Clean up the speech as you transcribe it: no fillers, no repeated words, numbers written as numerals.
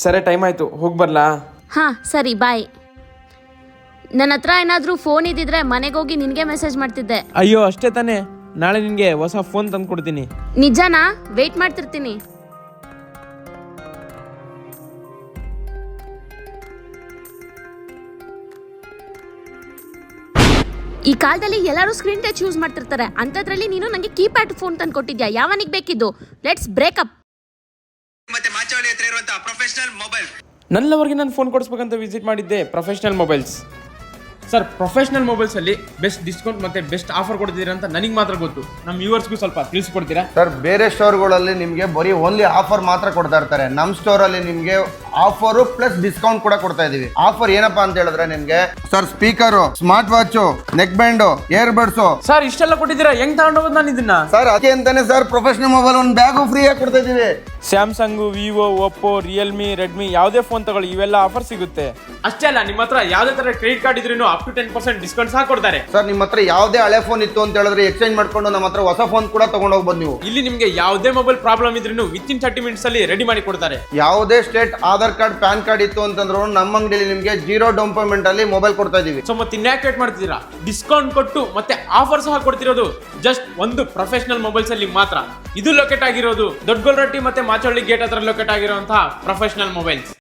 ಸರಿ, ಟೈಮ್ ಆಯ್ತು, ಹೋಗಿ ಬರ್ಲಾ? ಹಾಂ ಸರಿ, ಬಾಯ್. ನನ್ನ ಹತ್ರ ಏನಾದರೂ ಫೋನ್ ಇದ್ದಿದ್ರೆ ಮನೆಗೆ ಹೋಗಿ ನಿನಗೆ ಮೆಸೇಜ್ ಮಾಡ್ತಿದ್ದೆ. ಅಯ್ಯೋ ಅಷ್ಟೇ ತಾನೇ, ನಾಳೆ ನಿನಗೆ ಹೊಸ ಫೋನ್ ತಂದು ಕೊಡ್ತೀನಿ. ನಿಜನಾ? ವೆಯ್ಟ್ ಮಾಡ್ತಿರ್ತೀನಿ. ಈ ಕಾಲದಲ್ಲಿ ಎಲ್ಲರೂ ಸ್ಕ್ರೀನ್ ಟಚ್ ಯೂಸ್ ಮಾಡ್ತಿರ್ತಾರೆ, ಅಂಥದ್ರಲ್ಲಿ ನೀನು ನನಗೆ ಕೀಪ್ಯಾಡ್ ಫೋನ್ ತಂದು ಕೊಟ್ಟಿದ್ಯಾ. ಯಾವನಿಗೆ ಬೇಕಿದ್ದು? Let's breakup. ಮತ್ತೆ ಮಾಚವಳ್ಳಿ ಹತ್ರ ಇರುವಂತಹ ಪ್ರೊಫೆಷನಲ್ ಮೊಬೈಲ್. ನನ್ನವರಿಗೆ ನಾನು ಫೋನ್ ಕೊಡಿಸ್ಬೇಕಂತ ವಿಸಿಟ್ ಮಾಡಿದ್ದೆ ಪ್ರೊಫೆಷನಲ್ ಮೊಬೈಲ್ಸ್. ಸರ್, ಪ್ರೊಫೆಷನಲ್ ಮೊಬೈಲ್ಸಲ್ಲಿ ಬೆಸ್ಟ್ ಡಿಸ್ಕೌಂಟ್ ಮತ್ತು ಬೆಸ್ಟ್ ಆಫರ್ ಕೊಡ್ತಿದ್ದೀರಾ ಅಂತ ನನಗೆ ಮಾತ್ರ ಗೊತ್ತು. ನಮ್ಮ ವ್ಯೂವರ್ಸ್ಗೂ ಸ್ವಲ್ಪ ತಿಳಿಸ್ಕೊಡ್ತೀರಾ? ಸರ್, ಬೇರೆ ಸ್ಟೋರ್ಗಳಲ್ಲಿ ನಿಮಗೆ ಬರೀ ಓನ್ಲಿ ಆಫರ್ ಮಾತ್ರ ಕೊಡ್ತಾ ಇರ್ತಾರೆ. ನಮ್ಮ ಸ್ಟೋರಲ್ಲಿ ನಿಮಗೆ ಆಫರು ಪ್ಲಸ್ ಡಿಸ್ಕೌಂಟ್ ಕೂಡ ಕೊಡ್ತಾ ಇದೀವಿ. ಆಫರ್ ಏನಪ್ಪಾ ಅಂತ ಹೇಳಿದ್ರೆ ನಿಮಗೆ sir speaker, smart watch, neck band, year buds. Sir, ಇಷ್ಟೆಲ್ಲ ಕೊಟ್ಟಿದ್ದೀರಾ, ಹೆಂಗ್ ತಗೊಂಡೋಗೋದು ನಾನು ಇದನ್ನ? ಸರ್, ಅದಕ್ಕೆ ಅಂತಾನೆ ಸರ್ ಪ್ರೊಫೆಷನಲ್ ಮೊಬೈಲ್ ಒಂದು ಬ್ಯಾಗು ಫ್ರೀ ಆಗಿ ಕೊಡ್ತಾ ಇದೀವಿ. Samsung, Vivo, Oppo, Realme, Redmi ಯಾವುದೇ ಫೋನ್ ತಗೊಳ್ಳಿ, ಇವೆಲ್ಲ ಆಫರ್ ಸಿಗುತ್ತೆ. ಅಷ್ಟೇ ಅಲ್ಲ, ನಿಮ್ಮ ಹತ್ರ ಯಾವುದೇ ತರ ಕ್ರೆಡಿಟ್ ಕಾರ್ಡ್ ಇದ್ರೂ ಅಪ್ ಟು 10% ಡಿಸ್ಕೌಂಟ್ ಸಹ ಕೊಡ್ತಾರೆ. ಸರ್, ನಿಮ್ಮ ಹತ್ರ ಯಾವುದೇ ಹಳೆ ಫೋನ್ ಇತ್ತು ಅಂತ ಹೇಳಿದ್ರೆ ಎಕ್ಸ್ಚೇಂಜ್ ಮಾಡ್ಕೊಂಡು ನಮ್ಮ ಹತ್ರ ಹೊಸ ಫೋನ್ ಕೂಡ ತಗೊಂಡು ಹೋಗ್ಬೋದು ನೀವು. ಇಲ್ಲಿ ನಿಮಗೆ ಯಾವುದೇ ಮೊಬೈಲ್ ಪ್ರಾಬ್ಲಮ್ ಇದ್ರೂ ವಿತಿನ್ 30 ಮಿನಿಟ್ಸ್ ಅಲ್ಲಿ ರೆಡಿ ಮಾಡಿ ಕೊಡ್ತಾರೆ. ಯಾವುದೇ state Aadhaar card, PAN card ಇತ್ತು ಅಂತಂದ್ರು ನಮ್ಮ ಅಂಗಡಿಯಲ್ಲಿ ನಿಮಗೆ 0 ಡೌನ್ ಪೇಮೆಂಟ್ ಅಲ್ಲಿ ಮೊಬೈಲ್ ಕೊಡ್ತಾ ಇದೀವಿ. ಸೊ ಮತ್ತೆ ಇನ್ಯಾಕ್ ವೇಟ್ ಮಾಡ್ತಿದ್ದೀರಾ? ಡಿಸ್ಕೌಂಟ್ ಕೊಟ್ಟು ಮತ್ತೆ ಆಫರ್ ಸಹ ಕೊಡ್ತಿರೋದು ಜಸ್ಟ್ ಒಂದು ಪ್ರೊಫೆಷನಲ್ ಮೊಬೈಲ್ಸ್ ಅಲ್ಲಿ ಮಾತ್ರ. ಇದು ಲೊಕೇಟ್ ಆಗಿರೋದು ದೊಡ್ಡಗೊಲ್ರಟ್ಟಿ ಮತ್ತೆ ಮಾಚವಳ್ಳಿ ಗೇಟ್ ಹತ್ರ ಲೊಕೇಟ್ ಆಗಿರುವಂತಹ ಪ್ರೊಫೆಷನಲ್ ಮೊಬೈಲ್ಸ್.